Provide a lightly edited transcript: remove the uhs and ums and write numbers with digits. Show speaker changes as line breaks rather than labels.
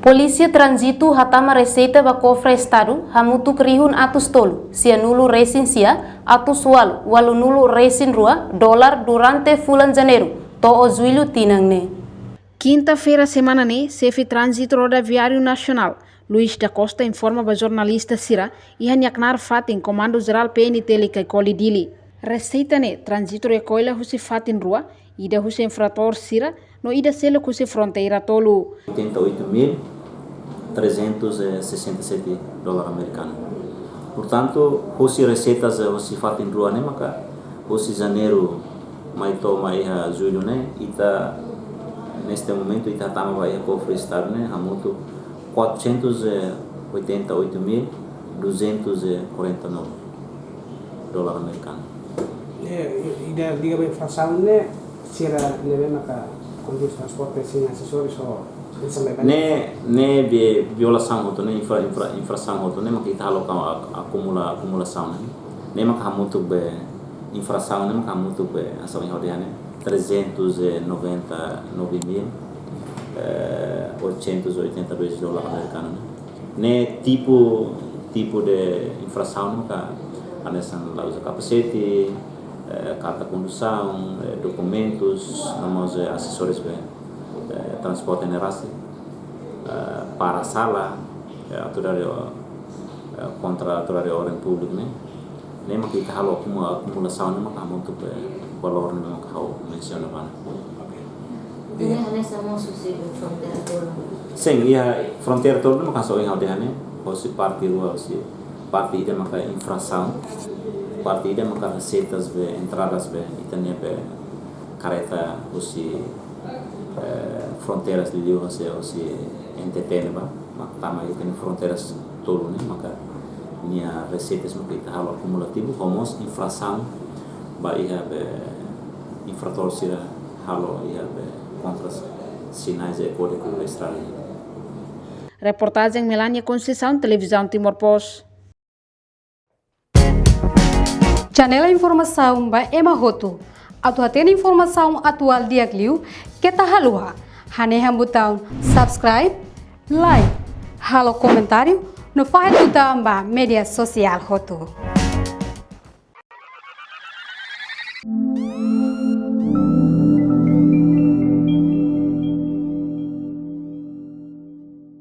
Polícia Trânsito hatama receita ba cofre estado hamutu krihun atus tolu sia nulu resin sia atus walu nulu resin rua dolar durante bulan Janeiro to ozuilu tinangne.
Quinta-feira semana ne, chefe Trânsito Rodoviário Nacional, Luiz da Costa informa ba jornalista Sira e hanyaknar fatin Comando Geral PNT likai kolidili. Receita ne, Trânsito recolha husi fatin rua, ida husi infrator Sira, no ida selo husi fronteira tolu.
88.367 dólares americanos. Portanto, husi receitas husi fatin rua ne, maka husi janeiro mai julho ne, ita neste momento ita tama vai cofre estado ne, hamutu 488.249 dólares americanos.
Ida diga bem inflação ne, sira neve maka conduz transporte sem acessórios ou
ne violação hoto ne infração hoto ne maka ita haloka acumulação ne maka hamutu be infração ne maka hamutu be asal yang hodiane 399.882 dólares americanos ne tipo de infração maka anesan la usa capacete carta condução documentos nomos acessórios be transporte nerasi para sala contra ordem pública ne maka kita halo acumulação ne maka hamutu be valor ne maka hau menciona bana.
Ini hanya sama susi fronteira todo.
Sim, ia fronteira todo maka so yang hadiane hosi parte rua hosi parte ida maka infração parte ida maka receitas be entradas be itania be careta hosi fronteiras de Rio hosi NTT ba maka tama itani fronteiras todo ne maka nia receitas maka ita halo acumulativo homos infração ba ia be infrator sira halo ia be contra sinais de código estrada.
Reportagem Melania Conceição, Televisão Timor-Post.
Janela informação ba Emma Roto. Atuatena informação atual dia Liu, kita halua. Haneha botão subscribe, like, halo comentário, no faz botão ba media social Roto.